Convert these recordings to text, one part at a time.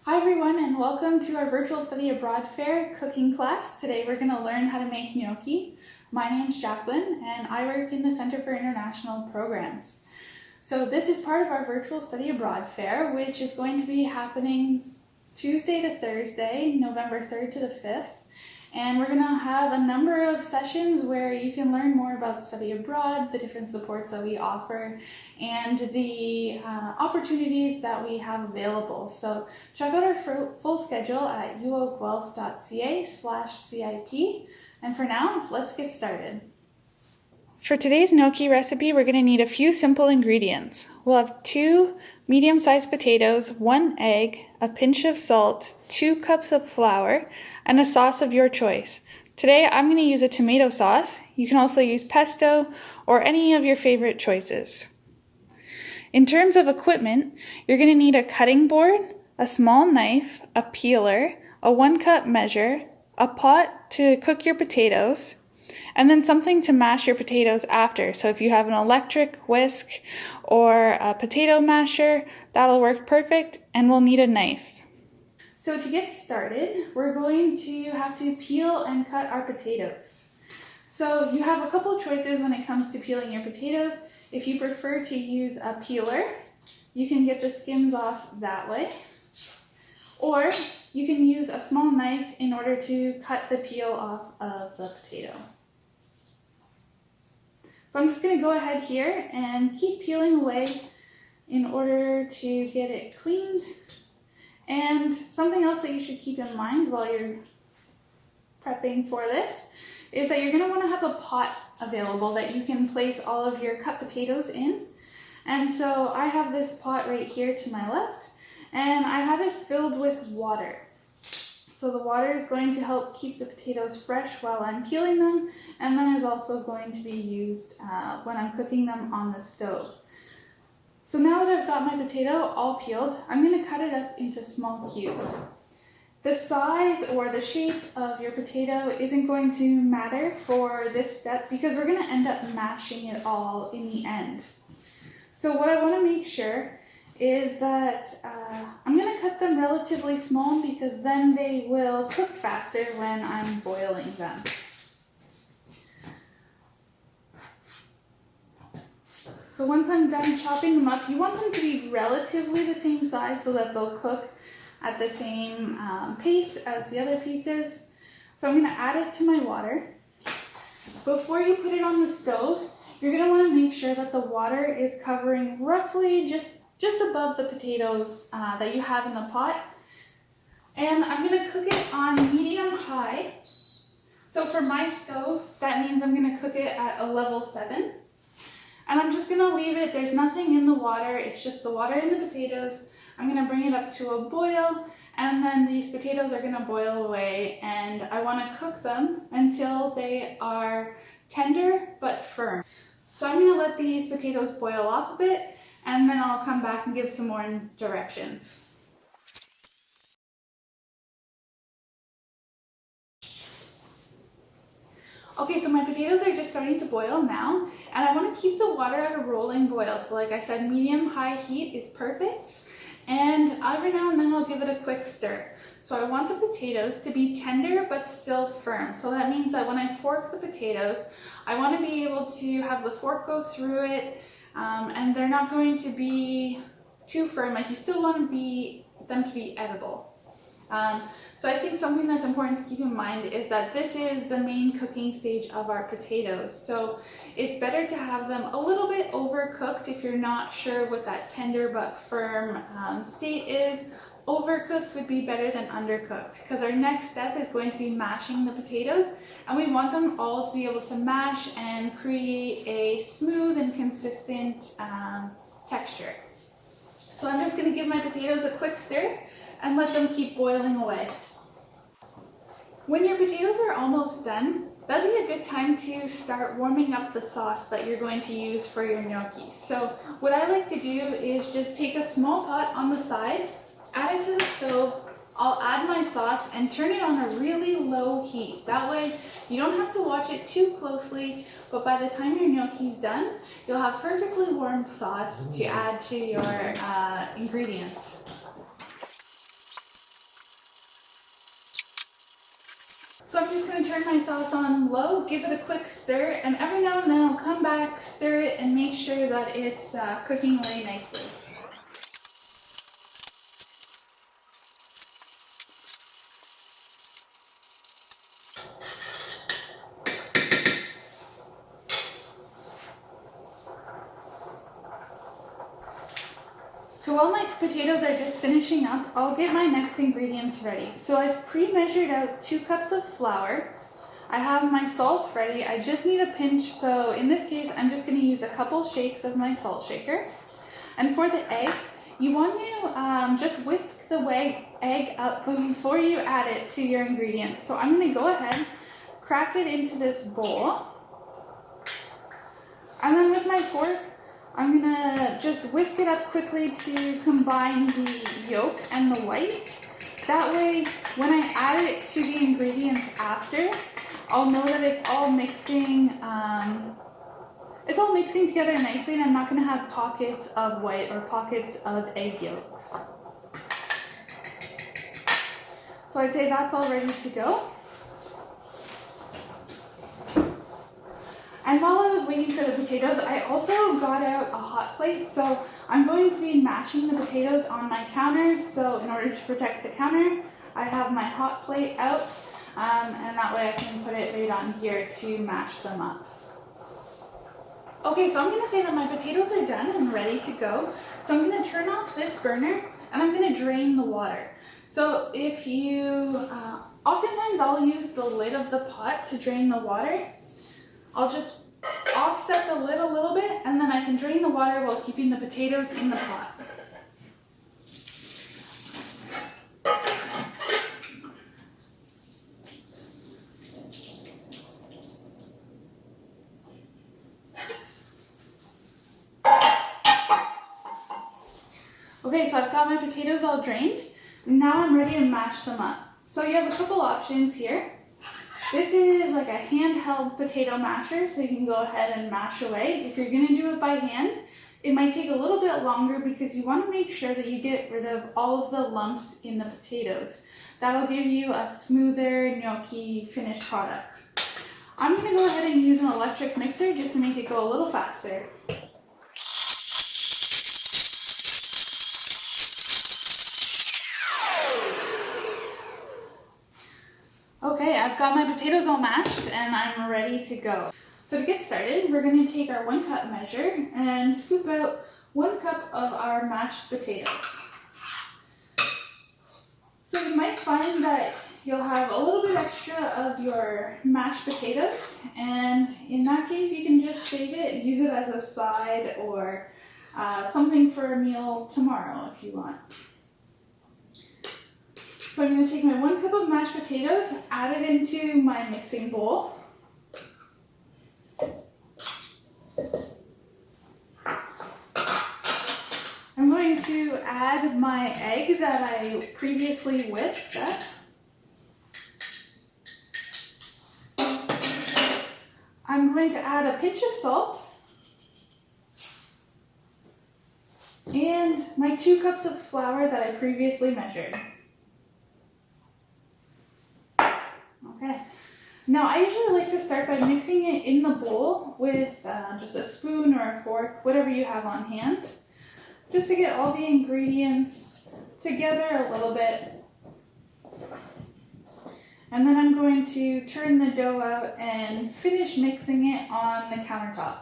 Hi everyone, and welcome to our virtual study abroad fair cooking class. Today we're going to learn how to make gnocchi. My name is Jacqueline and I work in the Center for International Programs. So this is part of our virtual study abroad fair, which is going to be happening Tuesday to Thursday, November 3rd to the 5th. And we're going to have a number of sessions where you can learn more about study abroad, the different supports that we offer, and the opportunities that we have available. So check out our full schedule at uoguelph.ca/CIP. And for now, let's get started. For today's gnocchi recipe, we're going to need a few simple ingredients. We'll have 2 medium-sized potatoes, 1 egg, a pinch of salt, 2 cups of flour, and a sauce of your choice. Today, I'm going to use a tomato sauce. You can also use pesto or any of your favorite choices. In terms of equipment, you're going to need a cutting board, a small knife, a peeler, a 1-cup measure, a pot to cook your potatoes, and then something to mash your potatoes after. So if you have an electric whisk or a potato masher, that'll work perfect, and we'll need a knife. So to get started, we're going to have to peel and cut our potatoes. So you have a couple choices when it comes to peeling your potatoes. If you prefer to use a peeler, you can get the skins off that way. Or you can use a small knife in order to cut the peel off of the potato. So I'm just going to go ahead here and keep peeling away in order to get it cleaned. And something else that you should keep in mind while you're prepping for this is that you're going to want to have a pot available that you can place all of your cut potatoes in. And so I have this pot right here to my left, and I have it filled with water. So the water is going to help keep the potatoes fresh while I'm peeling them, and then is also going to be used when I'm cooking them on the stove. So now that I've got my potato all peeled, I'm going to cut it up into small cubes. The size or the shape of your potato isn't going to matter for this step because we're going to end up mashing it all in the end. So what I want to make sure is that I'm going to cut them relatively small because then they will cook faster when I'm boiling them. So once I'm done chopping them up, you want them to be relatively the same size so that they'll cook at the same pace as the other pieces. So I'm going to add it to my water. Before you put it on the stove, you're going to want to make sure that the water is covering roughly just above the potatoes that you have in the pot. And I'm going to cook it on medium-high. So for my stove, that means I'm going to cook it at a level 7. And I'm just going to leave it, there's nothing in the water, it's just the water and the potatoes. I'm going to bring it up to a boil, and then these potatoes are going to boil away, and I want to cook them until they are tender but firm. So I'm going to let these potatoes boil off a bit, and then I'll come back and give some more directions. Okay, so my potatoes are just starting to boil now, and I want to keep the water at a rolling boil. So like I said, medium-high heat is perfect, and every now and then I'll give it a quick stir. So I want the potatoes to be tender but still firm. So that means that when I fork the potatoes, I want to be able to have the fork go through it, and they're not going to be too firm. Like, you still want them to be edible. So I think something that's important to keep in mind is that this is the main cooking stage of our potatoes. So it's better to have them a little bit overcooked if you're not sure what that tender but firm state is. Overcooked would be better than undercooked because our next step is going to be mashing the potatoes, and we want them all to be able to mash and create a smooth and consistent texture. So I'm just going to give my potatoes a quick stir and let them keep boiling away. When your potatoes are almost done, that'd be a good time to start warming up the sauce that you're going to use for your gnocchi. So what I like to do is just take a small pot on the side, add it to the stove, I'll add my sauce and turn it on a really low heat. That way you don't have to watch it too closely, but by the time your gnocchi's done, you'll have perfectly warm sauce to add to your ingredients. So I'm just going to turn my sauce on low, give it a quick stir, and every now and then I'll come back, stir it, and make sure that it's cooking really nicely. So while my potatoes are just finishing up, I'll get my next ingredients ready. So I've pre-measured out 2 cups of flour. I have my salt ready. I just need a pinch, so in this case, I'm just going to use a couple shakes of my salt shaker. And for the egg, you want to just whisk the egg up before you add it to your ingredients. So I'm going to go ahead, crack it into this bowl. And then with my fork, I'm gonna just whisk it up quickly to combine the yolk and the white. That way, when I add it to the ingredients after, I'll know that it's all mixing together nicely, and I'm not gonna have pockets of white or pockets of egg yolks. So I'd say that's all ready to go. And while I was waiting for the potatoes, I also got out a hot plate. So I'm going to be mashing the potatoes on my counters. So in order to protect the counter, I have my hot plate out, and that way I can put it right on here to mash them up. Okay, so I'm gonna say that my potatoes are done and ready to go. So I'm gonna turn off this burner and I'm gonna drain the water. So if you, oftentimes I'll use the lid of the pot to drain the water. I'll just offset the lid a little bit, and then I can drain the water while keeping the potatoes in the pot. Okay, so I've got my potatoes all drained. Now I'm ready to mash them up. So you have a couple options here. This is like a handheld potato masher, so you can go ahead and mash away. If you're gonna do it by hand, it might take a little bit longer because you wanna make sure that you get rid of all of the lumps in the potatoes. That'll give you a smoother gnocchi finished product. I'm gonna go ahead and use an electric mixer just to make it go a little faster. Okay, I've got my potatoes all mashed and I'm ready to go. So to get started, we're going to take our 1 cup measure and scoop out 1 cup of our mashed potatoes. So you might find that you'll have a little bit extra of your mashed potatoes, and in that case you can just save it, use it as a side or something for a meal tomorrow if you want. So I'm going to take my 1 cup of mashed potatoes, add it into my mixing bowl. I'm going to add my egg that I previously whisked up. I'm going to add a pinch of salt and my 2 cups of flour that I previously measured. Okay, now I usually like to start by mixing it in the bowl with just a spoon or a fork, whatever you have on hand, just to get all the ingredients together a little bit. And then I'm going to turn the dough out and finish mixing it on the countertop.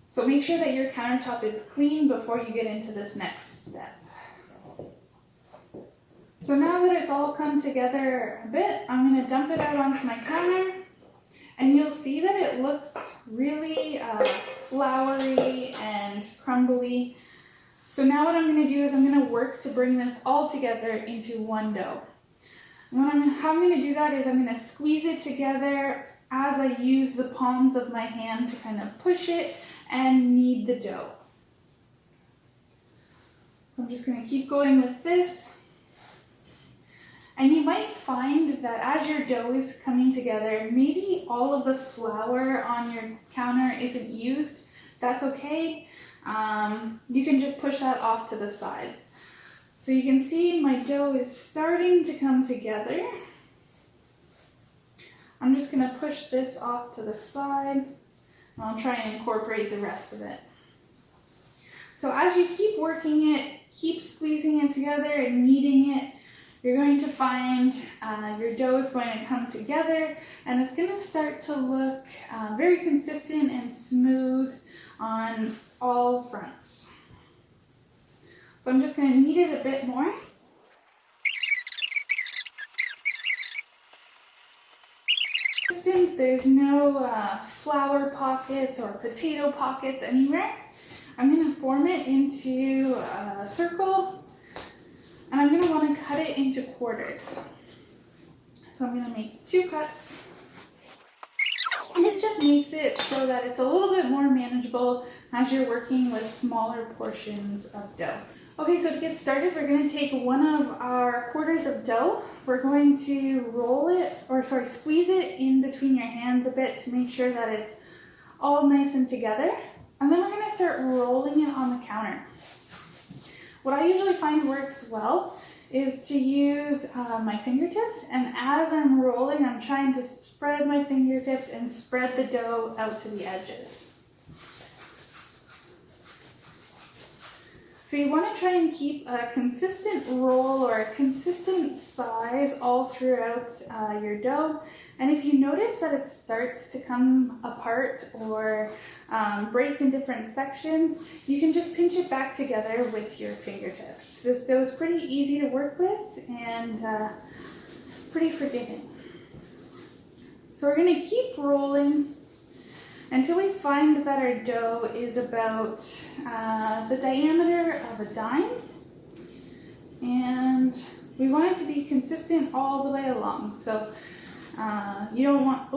So make sure that your countertop is clean before you get into this next step. So now that it's all come together a bit, I'm going to dump it out onto my counter, and you'll see that it looks really floury and crumbly. So now what I'm going to do is I'm going to work to bring this all together into one dough. And how I'm going to do that is I'm going to squeeze it together as I use the palms of my hand to kind of push it and knead the dough. So I'm just going to keep going with this. And you might find that as your dough is coming together, maybe all of the flour on your counter isn't used. That's okay. You can just push that off to the side. So you can see my dough is starting to come together. I'm just gonna push this off to the side, and I'll try and incorporate the rest of it. So as you keep working it, keep squeezing it together and kneading it, you're going to find your dough is going to come together, and it's going to start to look very consistent and smooth on all fronts. So I'm just going to knead it a bit more. There's no flour pockets or potato pockets anywhere. I'm going to form it into a circle, and I'm going to want to cut it into quarters. So I'm going to make 2 cuts. And this just makes it so that it's a little bit more manageable as you're working with smaller portions of dough. Okay, so to get started, we're going to take one of our quarters of dough. We're going to squeeze it in between your hands a bit to make sure that it's all nice and together. And then we're going to start rolling it on the counter. What I usually find works well is to use my fingertips, and as I'm rolling, I'm trying to spread my fingertips and spread the dough out to the edges. So you want to try and keep a consistent roll or a consistent size all throughout your dough. And if you notice that it starts to come apart or break in different sections, you can just pinch it back together with your fingertips. This dough is pretty easy to work with and pretty forgiving. So we're going to keep rolling until we find that our dough is about the diameter of a dime, and we want it to be consistent all the way along. So you don't want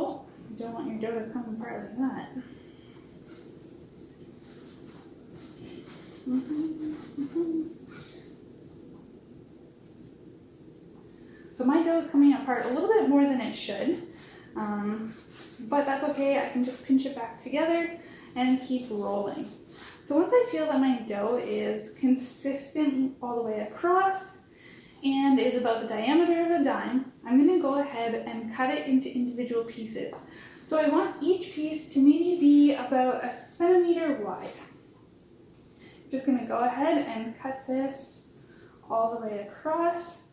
your dough to come apart like that. So my dough is coming apart a little bit more than it should. But that's okay, I can just pinch it back together and keep rolling. So once I feel that my dough is consistent all the way across and is about the diameter of a dime, I'm going to go ahead and cut it into individual pieces. So I want each piece to maybe be about 1 centimeter wide. Just going to go ahead and cut this all the way across.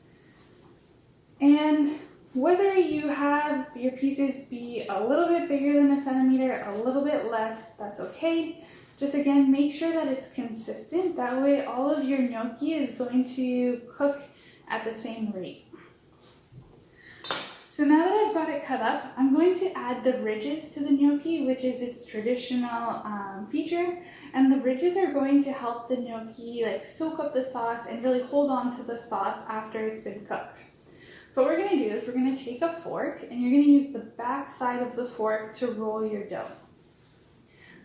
And whether you have your pieces be a little bit bigger than 1 centimeter, a little bit less, that's okay. Just again, make sure that it's consistent. That way all of your gnocchi is going to cook at the same rate. So now that I've got it cut up, I'm going to add the ridges to the gnocchi, which is its traditional feature. And the ridges are going to help the gnocchi soak up the sauce and really hold on to the sauce after it's been cooked. So what we're going to do is we're going to take a fork, and you're going to use the back side of the fork to roll your dough.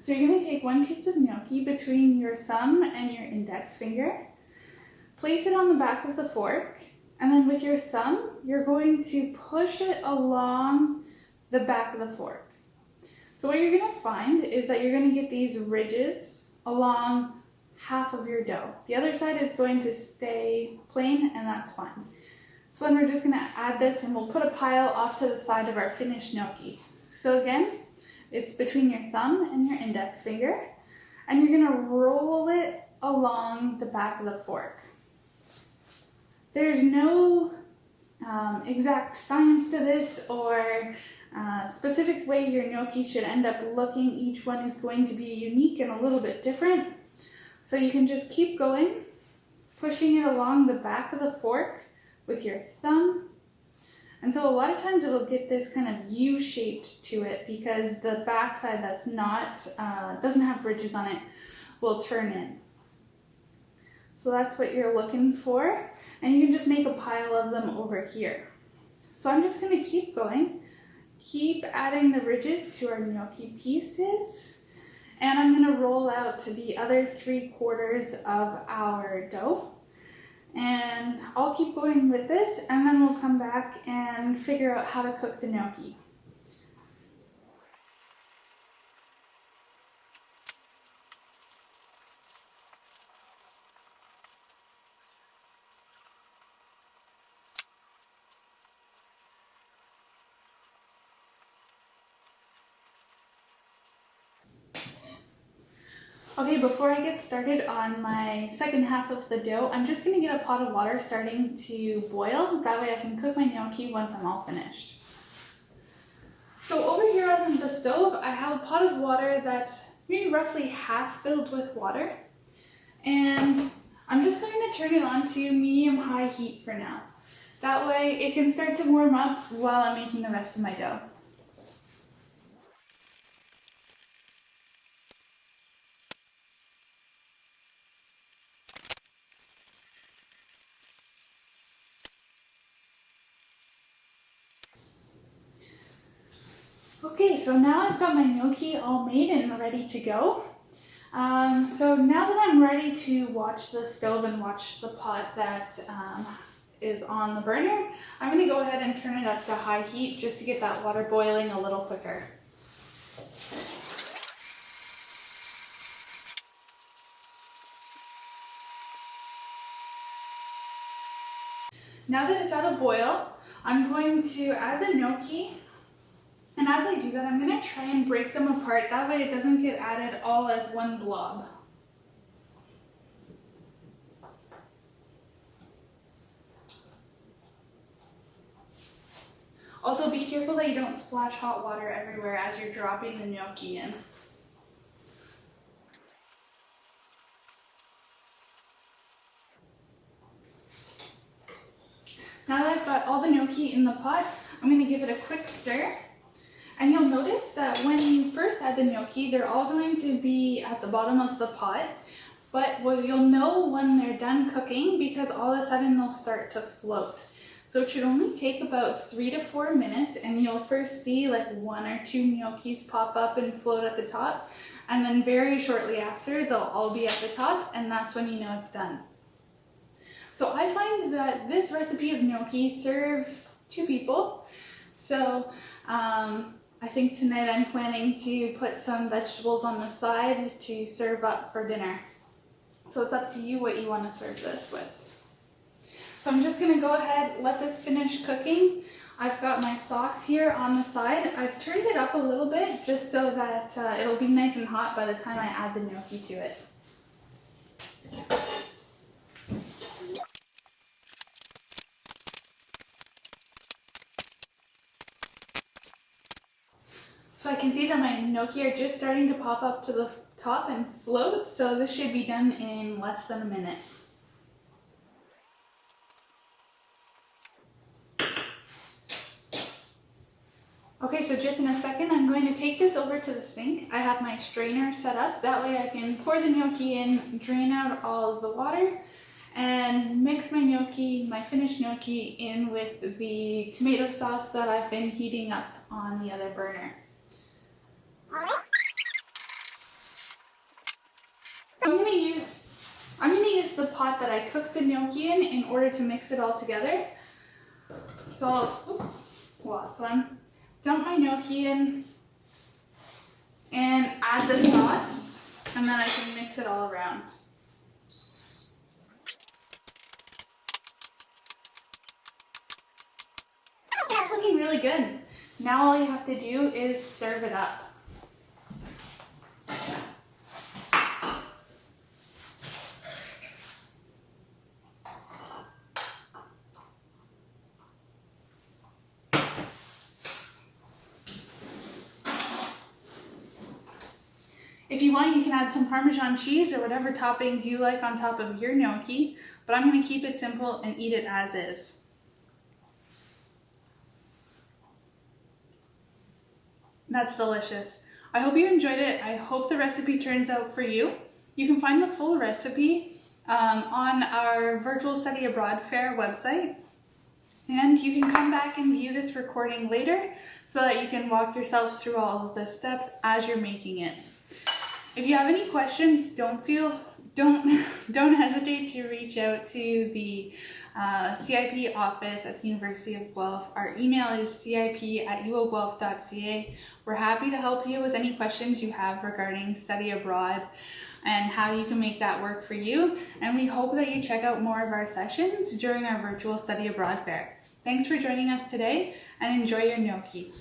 So you're going to take one piece of gnocchi between your thumb and your index finger, place it on the back of the fork, and then with your thumb, you're going to push it along the back of the fork. So what you're going to find is that you're going to get these ridges along half of your dough. The other side is going to stay plain, and that's fine. So then we're just going to add this, and we'll put a pile off to the side of our finished gnocchi. So again, it's between your thumb and your index finger, and you're going to roll it along the back of the fork. There's no exact science to this or specific way your gnocchi should end up looking. Each one is going to be unique and a little bit different. So you can just keep going, pushing it along the back of the fork with your thumb. And so a lot of times it'll get this kind of U-shaped to it because the back side that's not, doesn't have ridges on it will turn in. So that's what you're looking for. And you can just make a pile of them over here. So I'm just going to keep going, keep adding the ridges to our gnocchi pieces. And I'm going to roll out to the other 3/4 of our dough. And I'll keep going with this, and then we'll come back and figure out how to cook the gnocchi. Okay, before I get started on my second half of the dough, I'm just going to get a pot of water starting to boil. That way I can cook my gnocchi once I'm all finished. So over here on the stove, I have a pot of water that's maybe roughly half filled with water. And I'm just going to turn it on to medium-high heat for now. That way it can start to warm up while I'm making the rest of my dough. Okay, so now I've got my gnocchi all made and ready to go. So now that I'm ready to watch the stove and watch the pot that is on the burner, I'm going to go ahead and turn it up to high heat just to get that water boiling a little quicker. Now that it's at a boil, I'm going to add the gnocchi. And as I do that, I'm going to try and break them apart. That way it doesn't get added all as one blob. Also, be careful that you don't splash hot water everywhere as you're dropping the gnocchi in. Now that I've got all the gnocchi in the pot, I'm going to give it a quick stir. And you'll notice that when you first add the gnocchi, they're all going to be at the bottom of the pot. But you'll know when they're done cooking because all of a sudden they'll start to float. So it should only take about 3 to 4 minutes, and you'll first see like 1 or 2 gnocchis pop up and float at the top. And then very shortly after, they'll all be at the top, and that's when you know it's done. So I find that this recipe of gnocchi serves 2 people. So I think tonight I'm planning to put some vegetables on the side to serve up for dinner. So it's up to you what you want to serve this with. So I'm just going to go ahead, let this finish cooking. I've got my sauce here on the side. I've turned it up a little bit just so that it'll be nice and hot by the time I add the gnocchi to it. So I can see that my gnocchi are just starting to pop up to the top and float, so this should be done in less than a minute. Okay, so just in a second, I'm going to take this over to the sink. I have my strainer set up. That way I can pour the gnocchi in, drain out all of the water, and mix my gnocchi, my finished gnocchi, in with the tomato sauce that I've been heating up on the other burner. So I'm going to use the pot that I cooked the gnocchi in order to mix it all together. So, lost one. Dump my gnocchi in and add the sauce, and then I can mix it all around. That's looking really good. Now all you have to do is serve it up. If you want, you can add some Parmesan cheese or whatever toppings you like on top of your gnocchi, but I'm going to keep it simple and eat it as is. That's delicious. I hope you enjoyed it. I hope the recipe turns out for you. You can find the full recipe on our Virtual Study Abroad Fair website. And you can come back and view this recording later so that you can walk yourself through all of the steps as you're making it. If you have any questions, don't hesitate to reach out to the CIP office at the University of Guelph. Our email is cip@uoguelph.ca. We're happy to help you with any questions you have regarding study abroad and how you can make that work for you. And we hope that you check out more of our sessions during our virtual study abroad fair. Thanks for joining us today and enjoy your gnocchi.